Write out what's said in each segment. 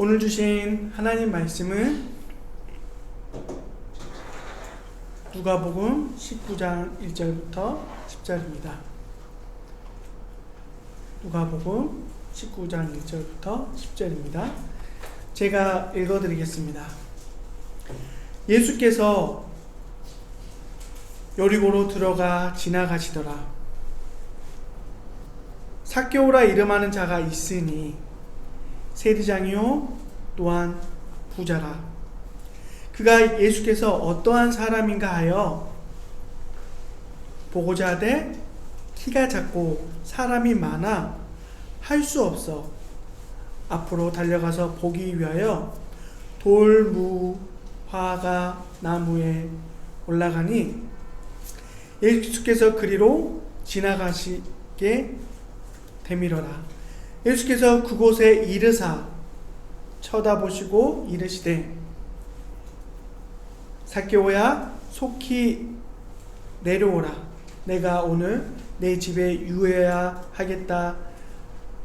오늘 주신 하나님 말씀은 누가복음 19장 1절부터 10절입니다. 누가복음 19장 1절부터 10절입니다. 제가 읽어드리겠습니다. 예수께서 여리고로 들어가 지나가시더라. 삭개오라 이름하는 자가 있으니 세리장이요 또한 부자라. 그가 예수께서 어떠한 사람인가 하여 보고자 하되 키가 작고 사람이 많아 할 수 없어 앞으로 달려가서 보기 위하여 돌무화과 나무에 올라가니 예수께서 그리로 지나가시게 되밀어라. 예수께서 그곳에 이르사 쳐다보시고 이르시되 삭개오야 속히 내려오라. 내가 오늘 내 집에 유해야 하겠다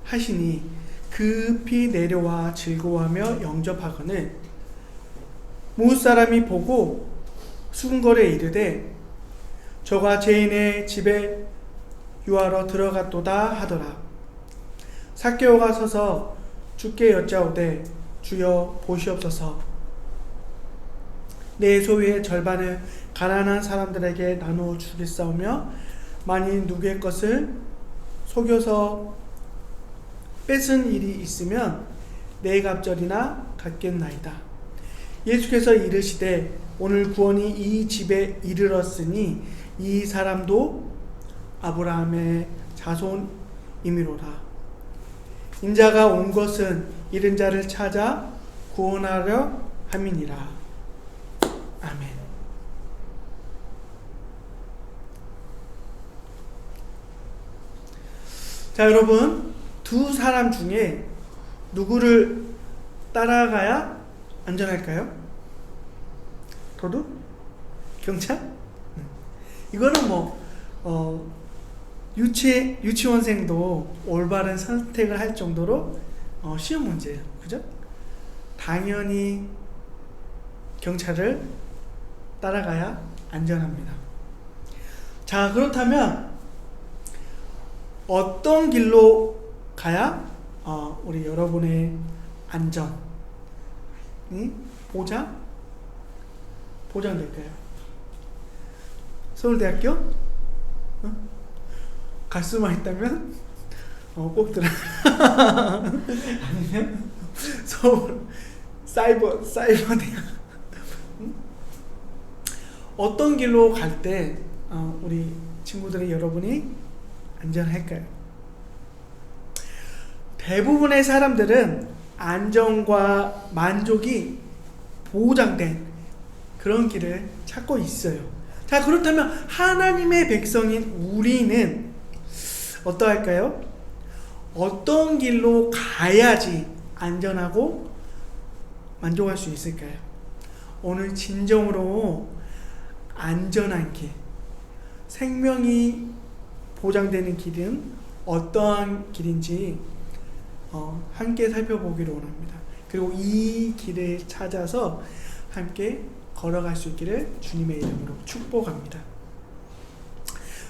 하시니 급히 내려와 즐거워하며 영접하거늘 무사람이 보고 수군거려 이르되 저가 죄인의 집에 유하러 들어갔도다 하더라. 삭개오가 서서 주께 여짜오되 주여 보시옵소서. 내 소유의 절반을 가난한 사람들에게 나누어 주겠사오며 만일 누구의 것을 속여서 뺏은 일이 있으면 네 갑절이나 갚겠나이다. 예수께서 이르시되 오늘 구원이 이 집에 이르렀으니 이 사람도 아브라함의 자손이미로라. 인자가 온 것은 잃은 자를 찾아 구원하려 함이니라. 아멘. 자, 여러분, 두 사람 중에 누구를 따라가야 안전할까요? 도둑? 경찰? 이거는 유치원생도 올바른 선택을 할 정도로 쉬운 문제예요. 그죠? 당연히 경찰을 따라가야 안전합니다. 자, 그렇다면 어떤 길로 가야 우리 여러분의 안전이 보장될까요? 서울대학교? 갈 수만 있다면 꼭 들어가. 아니면 서울 사이버대학. 어떤 길로 갈 때 우리 친구들이 여러분이 안전할까요? 대부분의 사람들은 안전과 만족이 보장된 그런 길을 찾고 있어요. 자, 그렇다면 하나님의 백성인 우리는 어떠할까요? 어떤 길로 가야지 안전하고 만족할 수 있을까요? 오늘 진정으로 안전한 길, 생명이 보장되는 길은 어떠한 길인지 함께 살펴보기를 원합니다. 그리고 이 길을 찾아서 함께 걸어갈 수 있기를 주님의 이름으로 축복합니다.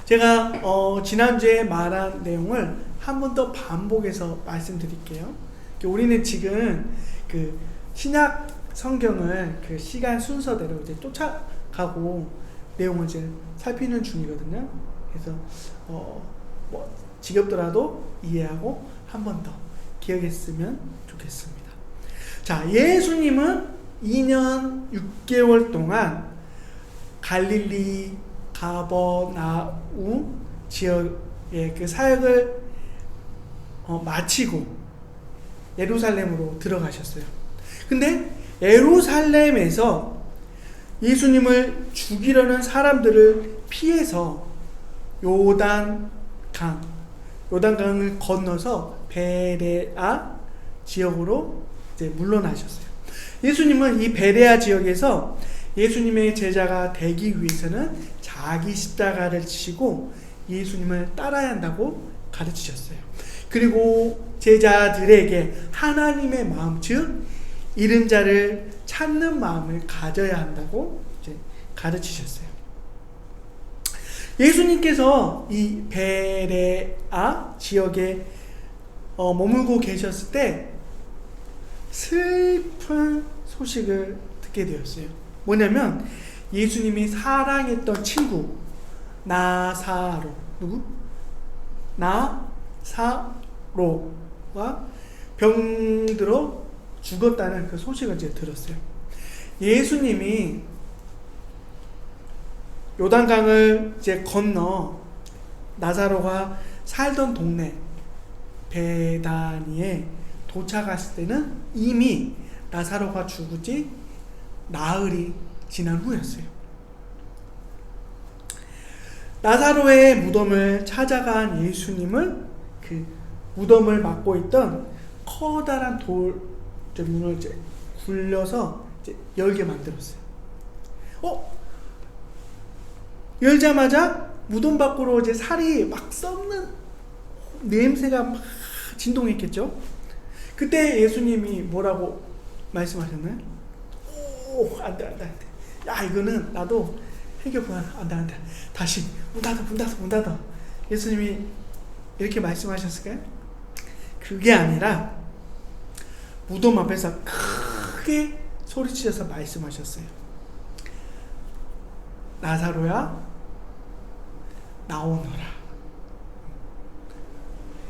제가 지난주에 말한 내용을 한 번 더 반복해서 말씀드릴게요. 우리는 지금 그 신약 성경을 그 시간 순서대로 이제 쫓아가고 내용을 이제 살피는 중이거든요. 그래서 지겹더라도 이해하고 한 번 더 기억했으면 좋겠습니다. 자, 예수님은 2년 6개월 동안 갈릴리 가버나움 지역의 그 사역을 마치고 예루살렘으로 들어가셨어요. 근데 예루살렘에서 예수님을 죽이려는 사람들을 피해서 요단강을 건너서 베레아 지역으로 이제 물러나셨어요. 예수님은 이 베레아 지역에서 예수님의 제자가 되기 위해서는 자기 십자가를 지시고 예수님을 따라야 한다고 가르치셨어요. 그리고 제자들에게 하나님의 마음, 즉 잃은 자를 찾는 마음을 가져야 한다고 이제 가르치셨어요. 예수님께서 이 베레아 지역에 머물고 계셨을 때 슬픈 소식을 듣게 되었어요. 뭐냐면 예수님이 사랑했던 친구 나사로, 누구? 나사로가 병들어 죽었다는 그 소식을 이제 들었어요. 예수님이 요단강을 이제 건너 나사로가 살던 동네 베다니에 도착했을 때는 이미 나사로가 죽은 나흘이 지난 후였어요. 나사로의 무덤을 찾아간 예수님은 그 무덤을 막고 있던 커다란 돌 문을 이제 굴려서 이제 열게 만들었어요. 열자마자 무덤 밖으로 이제 살이 막 썩는 냄새가 막 진동했겠죠. 그때 예수님이 뭐라고 말씀하셨나요? 안돼. 야, 이거는 나도 해결보다 안돼. 다시 문 닫아. 예수님이 이렇게 말씀하셨을까요? 그게 아니라 무덤 앞에서 크게 소리치셔서 말씀하셨어요. 나사로야, 나오너라.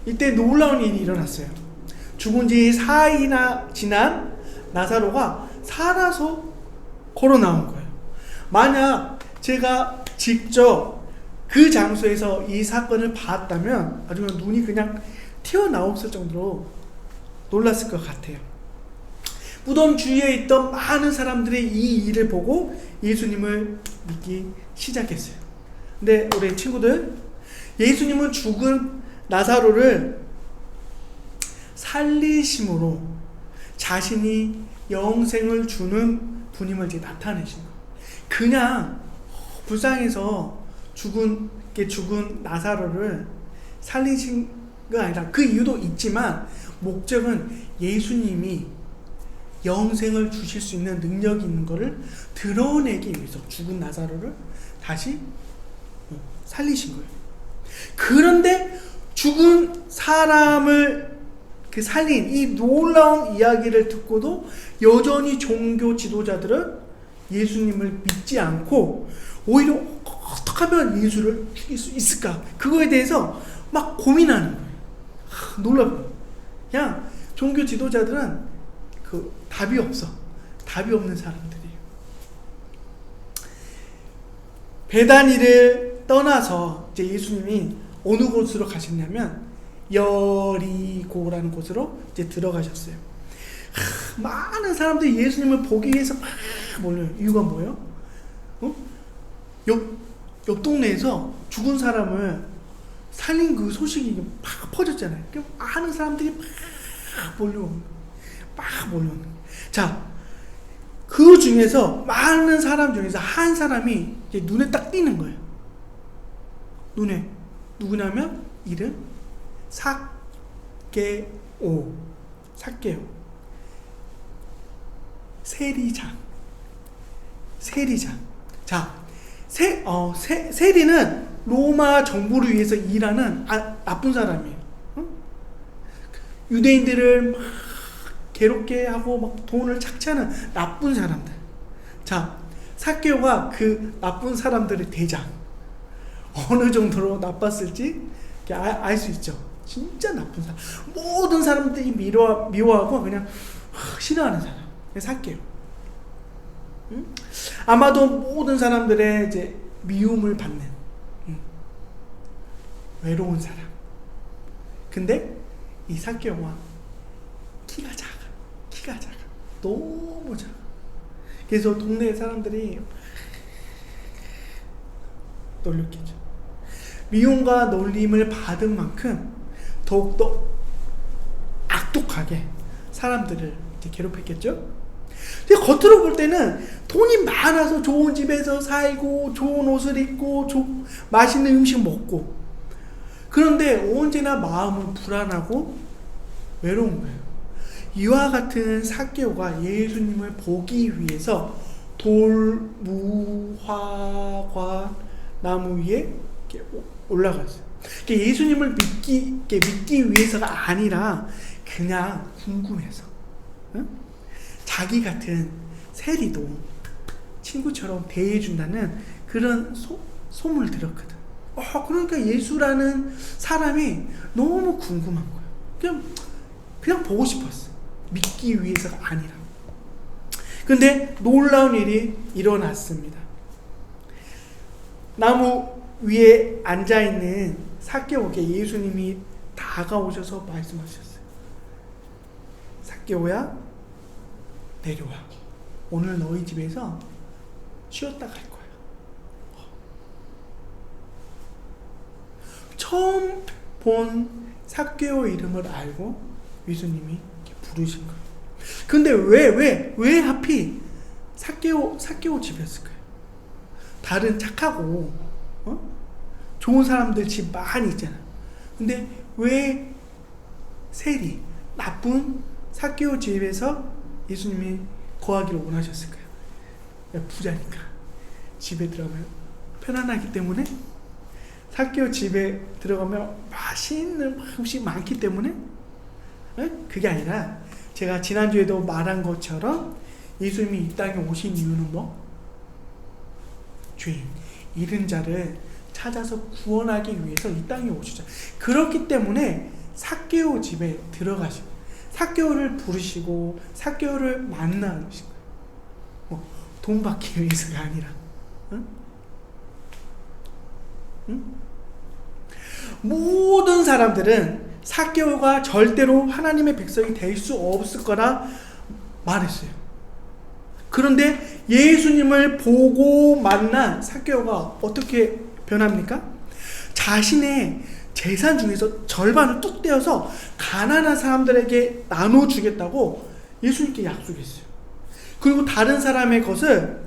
이때 놀라운 일이 일어났어요. 죽은 지 4일이나 지난 나사로가 살아서 걸어 나온 거예요. 만약 제가 직접 그 장소에서 이 사건을 봤다면 아주 눈이 그냥 튀어나왔을 정도로 놀랐을 것 같아요. 무덤 주위에 있던 많은 사람들이 이 일을 보고 예수님을 믿기 시작했어요. 근데 우리 친구들, 예수님은 죽은 나사로를 살리심으로 자신이 영생을 주는 분임을 이제 나타내신 거예요. 그냥 불쌍해서 죽은 나사로를 살리신 건 아니라, 그 이유도 있지만 목적은 예수님이 영생을 주실 수 있는 능력이 있는 것을 드러내기 위해서 죽은 나사로를 다시 살리신 거예요. 그런데 죽은 사람을 살린 이 놀라운 이야기를 듣고도 여전히 종교 지도자들은 예수님을 믿지 않고 오히려 어떻게 하면 예수를 죽일 수 있을까, 그거에 대해서 막 고민하는 거예요. 놀라워요. 그냥 종교 지도자들은 답이 없어. 답이 없는 사람들이에요. 베다니를 떠나서 이제 예수님이 어느 곳으로 가셨냐면 여리고라는 곳으로 이제 들어가셨어요. 많은 사람들이 예수님을 보기 위해서 막 몰려요. 이유가 뭐예요? 옆 동네에서 죽은 사람을 살린 그 소식이 막 퍼졌잖아요. 많은 사람들이 막 몰려오는 거예요. 자, 그 중에서 많은 사람 중에서 한 사람이 이제 눈에 딱 띄는 거예요. 눈에. 누구냐면 이름 삭개오. 세리장. 자, 세리는 로마 정부를 위해서 일하는 나쁜 사람이에요. 유대인들을 막 괴롭게 하고 막 돈을 착취하는 나쁜 사람들. 자, 삭개오가 그 나쁜 사람들의 대장. 어느 정도로 나빴을지 알 수 있죠. 진짜 나쁜 사람. 모든 사람들이 미워하고 그냥 싫어하는 사람. 삭개오. 아마도 모든 사람들의 이제 미움을 받는 외로운 사람. 근데 이 삭개오가 키가 작아. 너무 작아. 그래서 동네 사람들이 놀렸겠죠. 미움과 놀림을 받은 만큼 더욱더 악독하게 사람들을 이제 괴롭혔겠죠. 근데 겉으로 볼 때는 돈이 많아서 좋은 집에서 살고 좋은 옷을 입고 맛있는 음식 먹고, 그런데 언제나 마음은 불안하고 외로운 거예요. 이와 같은 삭개오가 예수님을 보기 위해서 돌, 무, 화, 과, 나무 위에 이렇게 올라갔어요. 예수님을 믿기 위해서가 아니라 그냥 궁금해서. 응? 자기 같은 세리도 친구처럼 대해준다는 그런 소문을 들었거든. 그러니까 예수라는 사람이 너무 궁금한 거예요. 그냥 보고 싶었어. 믿기 위해서가 아니라. 근데 놀라운 일이 일어났습니다. 나무 위에 앉아있는 삭개오에게 예수님이 다가오셔서 말씀하셨어요. 삭개오야, 내려와. 오늘 너희 집에서 쉬었다 갈 거야. 처음 본 삭개오 이름을 알고 예수님이 부르신 거예요. 근데 왜 하필 삭개오 집이었을까요? 다른 착하고 좋은 사람들 집 많이 있잖아. 근데 왜 세리 나쁜 삭개오 집에서 예수님이 거하기를 원하셨을까요? 부자니까 집에 들어가면 편안하기 때문에, 삭개오 집에 들어가면 맛있는 음식 많기 때문에? 그게 아니라 제가 지난주에도 말한 것처럼 예수님이 이 땅에 오신 이유는 죄인, 잃은 자를 찾아서 구원하기 위해서 이 땅에 오시죠. 그렇기 때문에 삭개오 집에 들어가시고 삭개오를 부르시고 삭개오를 만나신 거예요. 돈 받기 위해서가 아니라. 모든 사람들은 삭개오가 절대로 하나님의 백성이 될 수 없을 거라 말했어요. 그런데 예수님을 보고 만난 삭개오가 어떻게 변합니까? 자신의 재산 중에서 절반을 뚝 떼어서 가난한 사람들에게 나눠주겠다고 예수님께 약속했어요. 그리고 다른 사람의 것을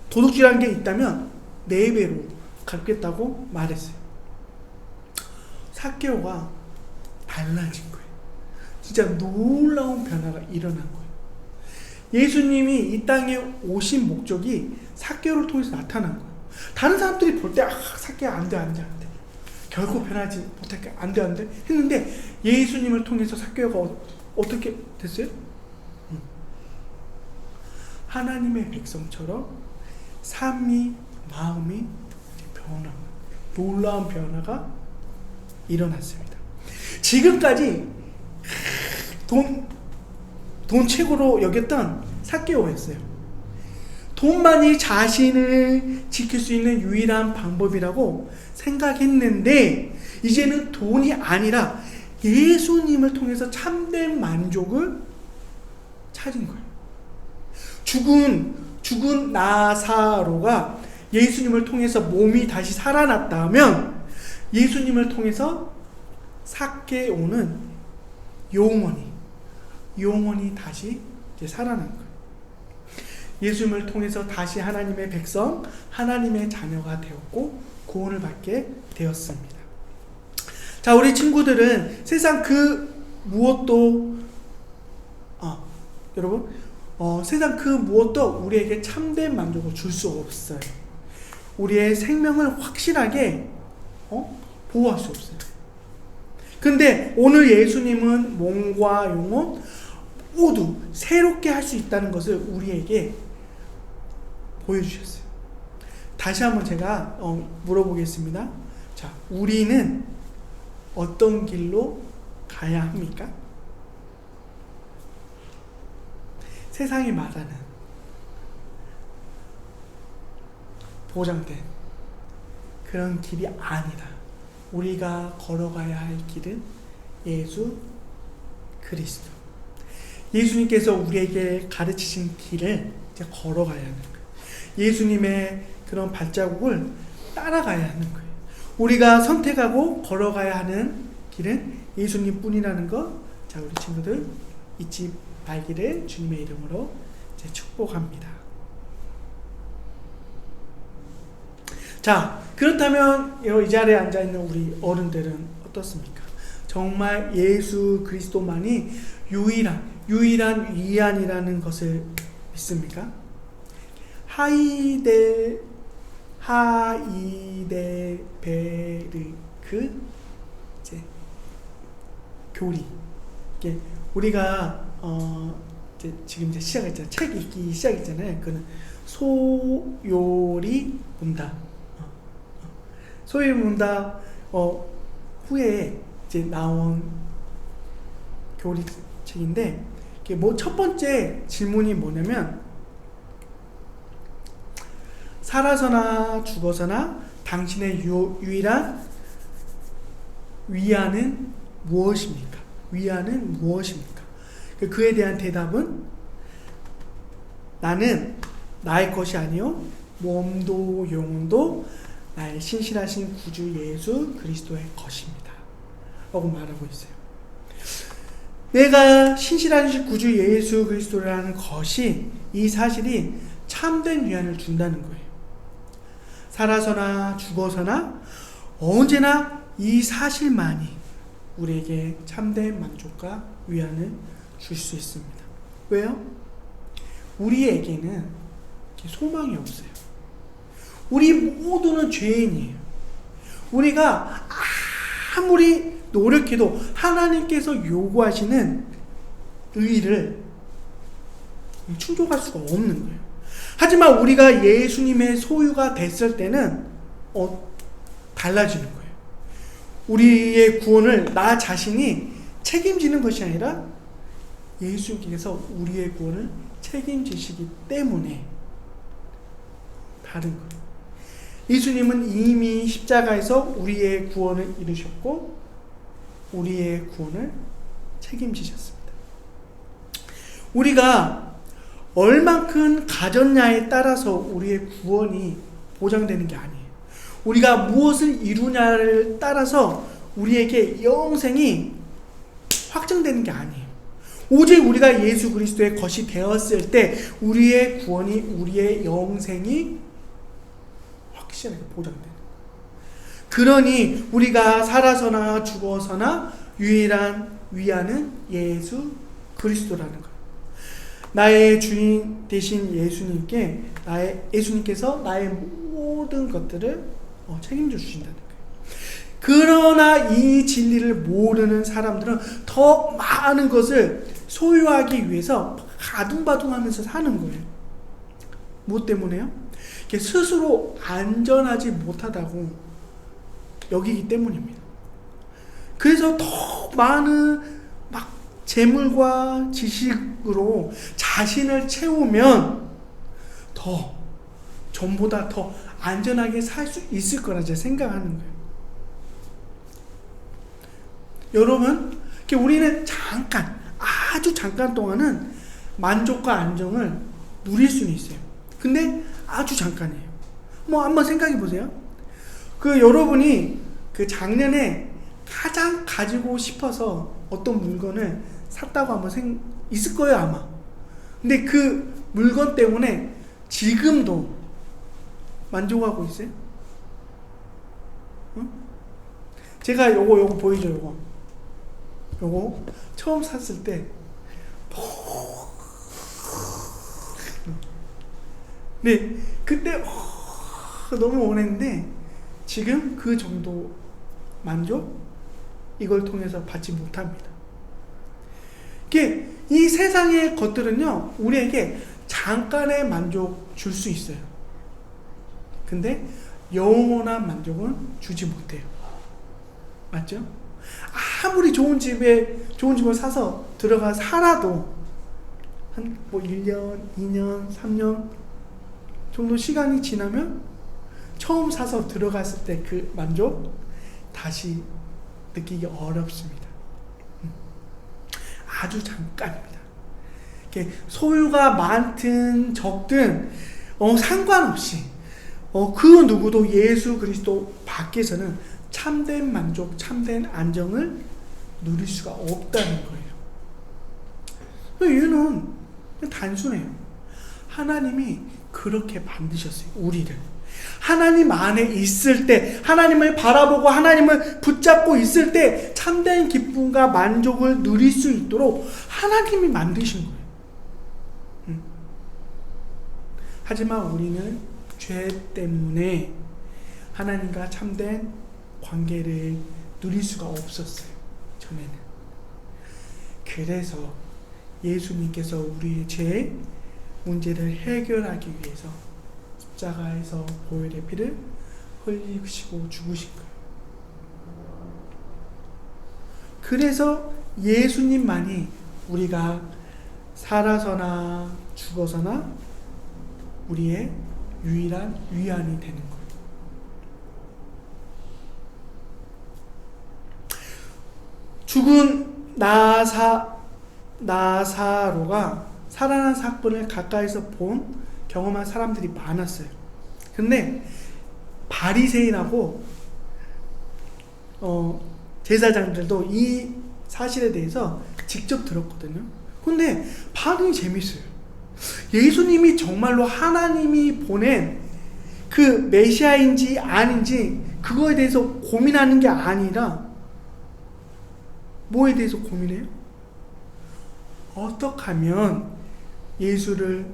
도둑질한 게 있다면 4배로 갚겠다고 말했어요. 삭개오가 달라진 거예요. 진짜 놀라운 변화가 일어난 거예요. 예수님이 이 땅에 오신 목적이 삭개오를 통해서 나타난 거예요. 다른 사람들이 볼 때 삭개오 안 돼. 결코 변하지 못할게 안 돼 했는데 예수님을 통해서 삭개오가 어떻게 됐어요? 하나님의 백성처럼 삶이, 마음이 변화, 놀라운 변화가 일어났습니다. 지금까지 돈 최고로 여겼던 삭개오였어요. 돈만이 자신을 지킬 수 있는 유일한 방법이라고 생각했는데 이제는 돈이 아니라 예수님을 통해서 참된 만족을 찾은 거예요. 죽은 나사로가 예수님을 통해서 몸이 다시 살아났다면 예수님을 통해서 삭개오는 영원히 다시 이제 살아난 거예요. 예수님을 통해서 다시 하나님의 백성, 하나님의 자녀가 되었고 구원을 받게 되었습니다. 자, 우리 친구들은 세상 그 무엇도 여러분 세상 그 무엇도 우리에게 참된 만족을 줄 수 없어요. 우리의 생명을 확실하게 보호할 수 없어요. 근데 오늘 예수님은 몸과 영혼 모두 새롭게 할 수 있다는 것을 우리에게 보여주셨어요. 다시 한번 제가 물어보겠습니다. 자, 우리는 어떤 길로 가야 합니까? 세상이 말하는 보장된 그런 길이 아니다. 우리가 걸어가야 할 길은 예수 그리스도. 예수님께서 우리에게 가르치신 길을 이제 걸어가야 하는 거예요. 예수님의 그런 발자국을 따라가야 하는 거예요. 우리가 선택하고 걸어가야 하는 길은 예수님 뿐이라는 것, 자, 우리 친구들 잊지 말기를 주님의 이름으로 이제 축복합니다. 자, 그렇다면 이 자리에 앉아있는 우리 어른들은 어떻습니까? 정말 예수 그리스도만이 유일한 위안이라는 것을 믿습니까? 하이데베르크 이제 교리. 이게 우리가 이제 지금 이제 시작했잖아요. 책 읽기 시작했잖아요. 그는 소요리 문답. 소요리 문답 후에 이제 나온 교리 책인데, 이게 첫 번째 질문이 뭐냐면, 살아서나 죽어서나 당신의 유일한 위안은 무엇입니까? 위안은 무엇입니까? 그에 대한 대답은, 나는 나의 것이 아니요 몸도 영혼도 나의 신실하신 구주 예수 그리스도의 것입니다 라고 말하고 있어요. 내가 신실하신 구주 예수 그리스도라는 것이, 이 사실이 참된 위안을 준다는 거예요. 살아서나 죽어서나 언제나 이 사실만이 우리에게 참된 만족과 위안을 줄 수 있습니다. 왜요? 우리에게는 소망이 없어요. 우리 모두는 죄인이에요. 우리가 아무리 노력해도 하나님께서 요구하시는 의를 충족할 수가 없는 거예요. 하지만 우리가 예수님의 소유가 됐을 때는 달라지는 거예요. 우리의 구원을 나 자신이 책임지는 것이 아니라 예수님께서 우리의 구원을 책임지시기 때문에 다른 거예요. 예수님은 이미 십자가에서 우리의 구원을 이루셨고 우리의 구원을 책임지셨습니다. 우리가 얼만큼 가졌냐에 따라서 우리의 구원이 보장되는 게 아니에요. 우리가 무엇을 이루냐를 따라서 우리에게 영생이 확정되는 게 아니에요. 오직 우리가 예수 그리스도의 것이 되었을 때 우리의 구원이, 우리의 영생이 확실하게 보장되는 거예요. 그러니 우리가 살아서나 죽어서나 유일한 위안은 예수 그리스도라는 거예요. 나의 주인 되신 예수님께서 나의 모든 것들을 책임져 주신다는 거예요. 그러나 이 진리를 모르는 사람들은 더 많은 것을 소유하기 위해서 가둥바둥하면서 사는 거예요. 무엇 때문에요? 스스로 안전하지 못하다고 여기기 때문입니다. 그래서 더 많은 재물과 지식으로 자신을 채우면 전보다 더 안전하게 살 수 있을 거라 제가 생각하는 거예요. 여러분, 우리는 아주 잠깐 동안은 만족과 안정을 누릴 수는 있어요. 근데 아주 잠깐이에요. 한번 생각해 보세요. 여러분이 작년에 가장 가지고 싶어서 어떤 물건을 샀다고 한번 있을 거예요, 아마. 근데 그 물건 때문에 지금도 만족하고 있어요? 응? 제가 요거 보이죠, 요거 처음 샀을 때 네, 그때 너무 원했는데 지금 그 정도 만족 이걸 통해서 받지 못합니다. 이 세상의 것들은요 우리에게 잠깐의 만족 줄 수 있어요. 근데 영원한 만족은 주지 못해요. 맞죠? 아무리 좋은 집을 사서 들어가 살아도 한 1년, 2년, 3년 정도 시간이 지나면 처음 사서 들어갔을 때 그 만족 다시 느끼기 어렵습니다. 아주 잠깐입니다. 소유가 많든 적든 상관없이 그 누구도 예수 그리스도 밖에서는 참된 만족, 참된 안정을 누릴 수가 없다는 거예요. 이유는 단순해요. 하나님이 그렇게 만드셨어요. 우리를. 하나님 안에 있을 때, 하나님을 바라보고 하나님을 붙잡고 있을 때 참된 기쁨과 만족을 누릴 수 있도록 하나님이 만드신 거예요. 하지만 우리는 죄 때문에 하나님과 참된 관계를 누릴 수가 없었어요. 전에는. 그래서 예수님께서 우리의 죄 문제를 해결하기 위해서 십자가에서 보혈의 피를 흘리시고 죽으신 거예요. 그래서 예수님만이 우리가 살아서나 죽어서나 우리의 유일한 위안이 되는 거예요. 죽은 나사로가 살아난 사건을 가까이서 본 경험한 사람들이 많았어요. 근데 바리새인하고 제사장들도 이 사실에 대해서 직접 들었거든요. 근데 반응이 재밌어요. 예수님이 정말로 하나님이 보낸 그 메시아인지 아닌지 그거에 대해서 고민하는 게 아니라 뭐에 대해서 고민해요? 어떻게 하면 예수를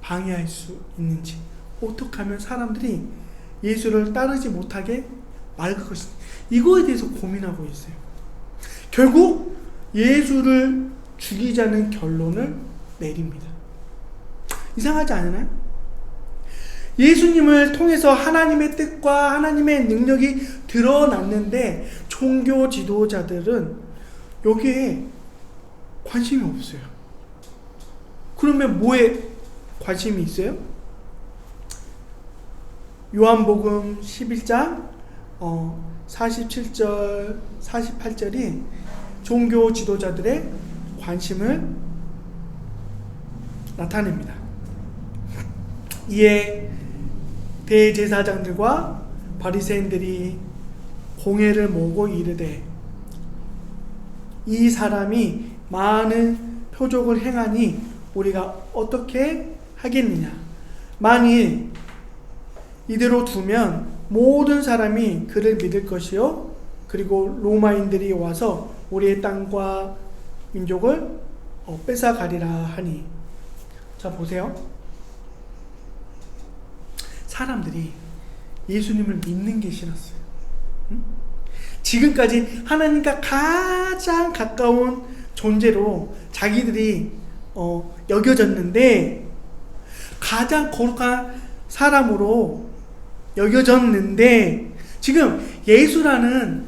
방해할 수 있는지, 어떻게 하면 사람들이 예수를 따르지 못하게 막을 것인지, 이거에 대해서 고민하고 있어요. 결국 예수를 죽이자는 결론을 내립니다. 이상하지 않나요? 예수님을 통해서 하나님의 뜻과 하나님의 능력이 드러났는데 종교 지도자들은 여기에 관심이 없어요. 그러면 뭐에 관심이 있어요? 요한복음 11장 47절 48절이 종교 지도자들의 관심을 나타냅니다. 이에 대제사장들과 바리새인들이 공회를 모으고 이르되 이 사람이 많은 표적을 행하니 우리가 어떻게 하겠느냐. 만일 이대로 두면 모든 사람이 그를 믿을 것이요 그리고 로마인들이 와서 우리의 땅과 민족을 뺏어가리라 하니. 자, 보세요. 사람들이 예수님을 믿는 게 싫었어요. 지금까지 하나님과 가장 가까운 존재로 자기들이 여겨졌는데, 가장 거룩한 사람으로 여겨졌는데, 지금 예수라는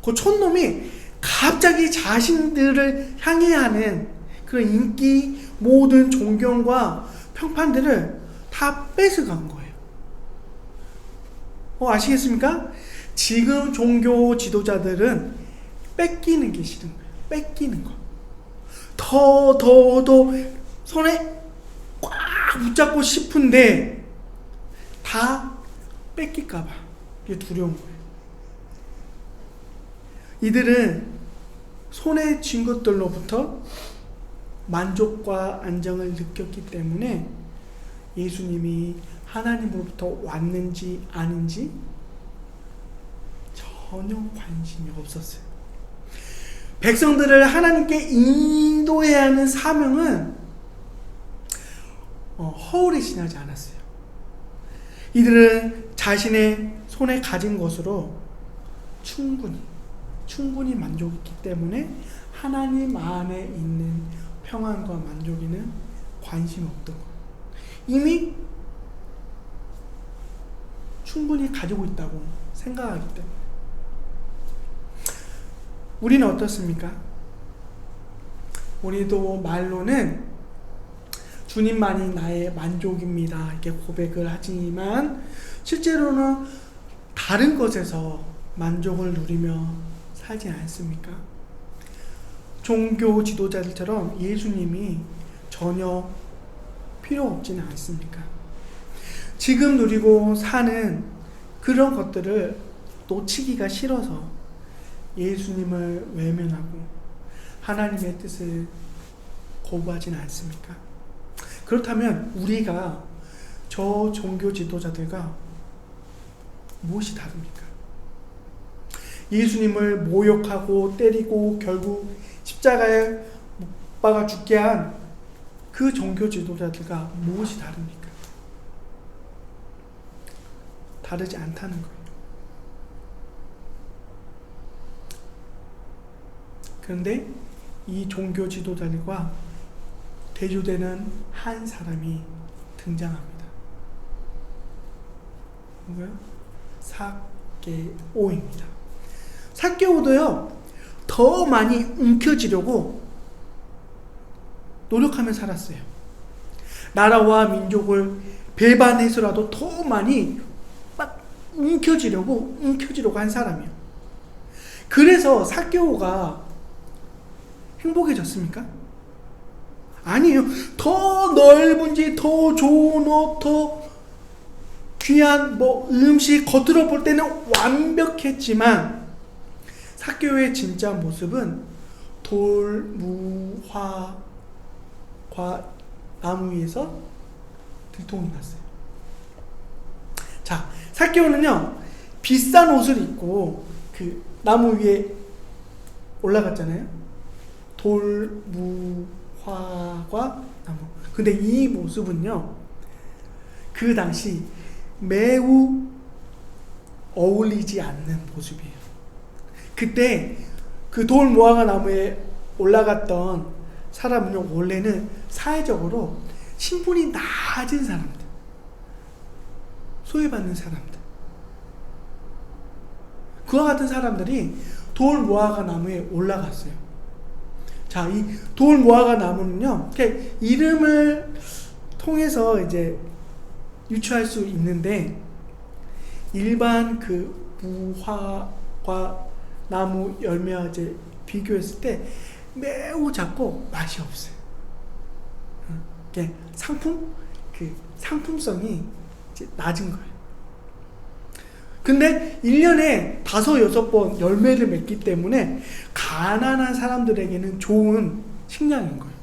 그 촌놈이 갑자기 자신들을 향해 하는 그런 인기, 모든 존경과 평판들을 다 뺏어간 거예요. 아시겠습니까? 지금 종교 지도자들은 뺏기는 게 싫은 거예요. 뺏기는 거. 더 손에 꽉 붙잡고 싶은데 다 뺏길까봐 이게 두려운 거예요. 이들은 손에 쥔 것들로부터 만족과 안정을 느꼈기 때문에 예수님이 하나님으로부터 왔는지 아닌지 전혀 관심이 없었어요. 백성들을 하나님께 인도해야 하는 사명은 허울에 지나지 않았어요. 이들은 자신의 손에 가진 것으로 충분히 만족했기 때문에 하나님 안에 있는 평안과 만족에는 관심이 없던 거예요. 이미 충분히 가지고 있다고 생각하기 때문에. 우리는 어떻습니까? 우리도 말로는 주님만이 나의 만족입니다 이렇게 고백을 하지만 실제로는 다른 것에서 만족을 누리며 살지 않습니까? 종교 지도자들처럼 예수님이 전혀 필요 없지는 않습니까? 지금 누리고 사는 그런 것들을 놓치기가 싫어서 예수님을 외면하고 하나님의 뜻을 거부하지는 않습니까? 그렇다면 우리가 저 종교 지도자들과 무엇이 다릅니까? 예수님을 모욕하고 때리고 결국 십자가에 못 박아 죽게 한 그 종교 지도자들과 무엇이 다릅니까? 다르지 않다는 거예요. 그런데 이 종교 지도자들과 대조되는 한 사람이 등장합니다. 누구요? 삭개오입니다. 삭개오도요, 더 많이 움켜쥐려고 노력하며 살았어요. 나라와 민족을 배반해서라도 더 많이 막 움켜쥐려고 한 사람이에요. 그래서 삭개오가 행복해졌습니까? 아니에요. 더 넓은지, 더 좋은 옷, 더 귀한 음식, 겉으로 볼 때는 완벽했지만 삭개오의 진짜 모습은 돌, 무, 화, 나무 위에서 들통이 났어요. 자, 삭개오는요, 비싼 옷을 입고 그 나무 위에 올라갔잖아요. 돌, 무, 화과 나무. 근데 이 모습은요, 그 당시 매우 어울리지 않는 모습이에요. 그때 그 돌, 무화과 나무에 올라갔던 사람은요, 원래는 사회적으로 신분이 낮은 사람들, 소외받는 사람들, 그와 같은 사람들이 돌, 무화과 나무에 올라갔어요. 자, 이 돌, 무화과 나무는요, 이름을 통해서 이제 유추할 수 있는데, 일반 그 무화과 나무 열매와 이제 비교했을 때 매우 작고 맛이 없어요. 상품성이 이제 낮은 거예요. 근데 1년에 5-6번 열매를 맺기 때문에 가난한 사람들에게는 좋은 식량인 거예요.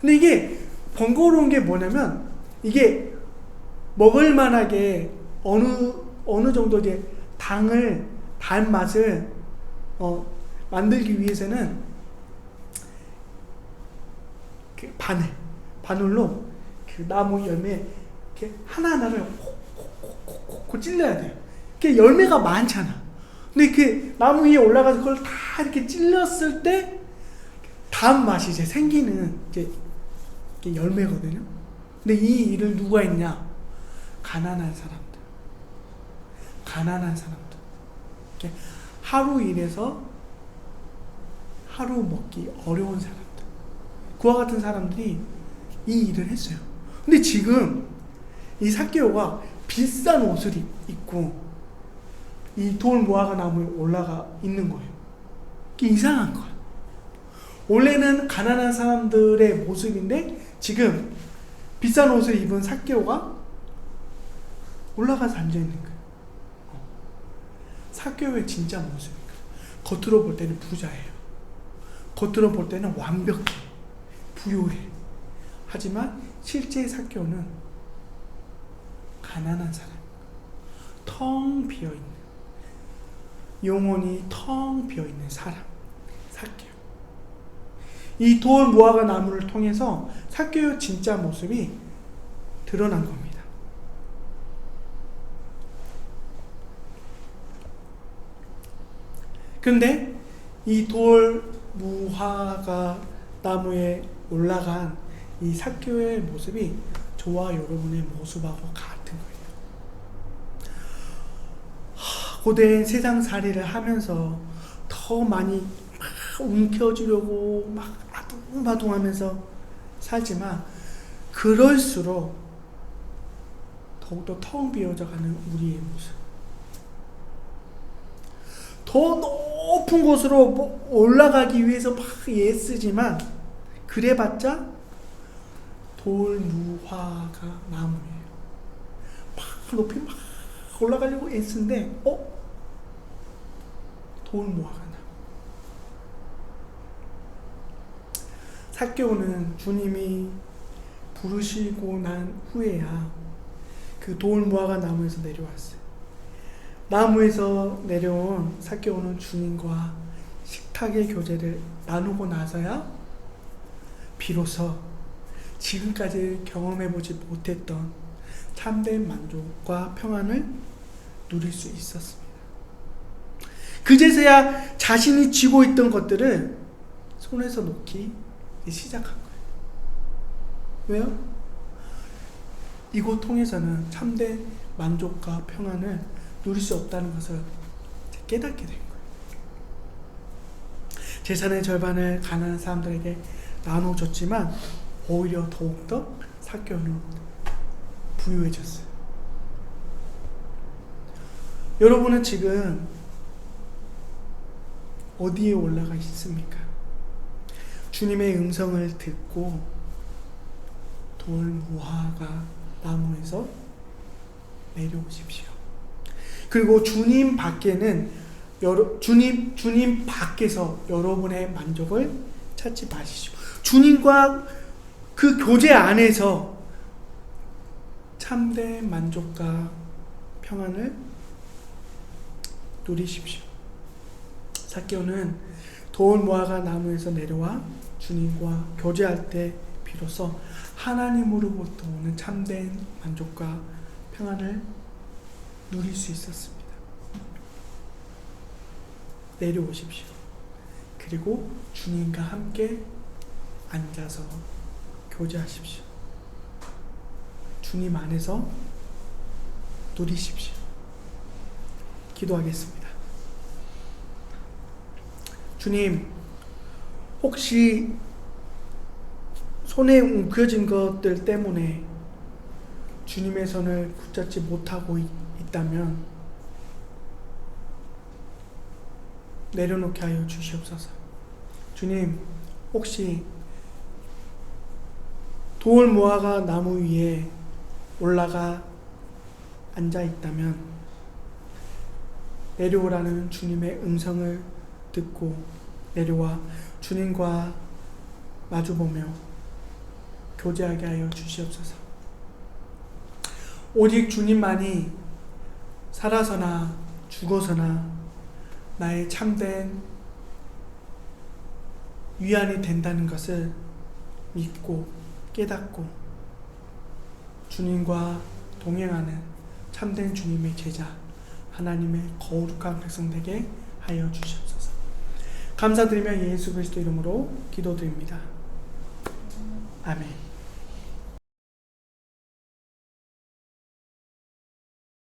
근데 이게 번거로운 게 뭐냐면, 이게 먹을 만하게 어느 정도 이제 단맛을 만들기 위해서는 그 바늘로 그 나무 열매 이렇게 하나하나를 콕콕콕콕 찔러야 돼요. 그 열매가 많잖아. 근데 그 나무 위에 올라가서 그걸 다 이렇게 찔렀을 때 단맛이 이제 생기는 이제 열매거든요. 근데 이 일을 누가 했냐? 가난한 사람들. 하루 일해서 하루 먹기 어려운 사람들. 그와 같은 사람들이 이 일을 했어요. 근데 지금 이 삭개오가 비싼 옷을 입고 이 돌, 무화과 나무에 올라가 있는 거예요. 이게 이상한 거야. 원래는 가난한 사람들의 모습인데 지금 비싼 옷을 입은 삭개오가 올라가서 앉아있는 거예요. 삭개오의 진짜 모습인 거예요. 겉으로 볼 때는 부자예요. 겉으로 볼 때는 완벽해. 부유해. 하지만 실제 삭개오는 가난한 사람. 텅 비어있는, 영혼이 텅 비어있는 사람. 삭개오. 이 돌, 무화과 나무를 통해서 삭개오의 진짜 모습이 드러난 겁니다. 근데 이 돌, 무화과 나무에 올라간 이 삭개오의 모습이 저와 여러분의 모습하고 같은 거예요. 고된 세상살이를 하면서 더 많이 막 움켜쥐려고 막 아둥바둥하면서 살지만 그럴수록 더욱더 텅 비어져가는 우리의 모습. 더 높은 곳으로 올라가기 위해서 막 애쓰지만 그래봤자 돌, 무화과 나무예요. 막 높이 막 올라가려고 애쓰는데 돌, 무화과 나무. 삭개오는 주님이 부르시고 난 후에야 그 돌무화과 나무에서 내려왔어요. 나무에서 내려온 삭개오는 주님과 식탁의 교제를 나누고 나서야 비로소 지금까지 경험해보지 못했던 참된 만족과 평안을 누릴 수 있었습니다. 그제서야 자신이 쥐고 있던 것들을 손에서 놓기 시작한 거예요. 왜요? 이곳 통해서는 참된 만족과 평안을 누릴 수 없다는 것을 깨닫게 된 거예요. 재산의 절반을 가난한 사람들에게 나눠줬지만 오히려 더욱더 삭개오는 부유해졌어요. 여러분은 지금 어디에 올라가 있습니까? 주님의 음성을 듣고 돌무화과 나무에서 내려오십시오. 그리고 주님 밖에는 주님 밖에서 여러분의 만족을 찾지 마시오. 주님과 그 교제 안에서 참된 만족과 평안을 누리십시오. 삭개오는 돌무화과 나무에서 내려와 주님과 교제할 때 비로소 하나님으로부터 오는 참된 만족과 평안을 누릴 수 있었습니다. 내려오십시오. 그리고 주님과 함께 앉아서 교제하십시오. 주님 안에서 누리십시오. 기도하겠습니다. 주님, 혹시 손에 움켜진 것들 때문에 주님의 손을 붙잡지 못하고 있다면 내려놓게 하여 주시옵소서. 주님, 혹시 돌무화과 나무 위에 올라가 앉아 있다면 내려오라는 주님의 음성을 듣고 내려와 주님과 마주보며 교제하게 하여 주시옵소서. 오직 주님만이 살아서나 죽어서나 나의 참된 위안이 된다는 것을 믿고 깨닫고 주님과 동행하는 참된 주님의 제자, 하나님의 거룩한 백성 되게 하여 주시옵소서. 감사드리며 예수 그리스도 이름으로 기도드립니다. 아멘.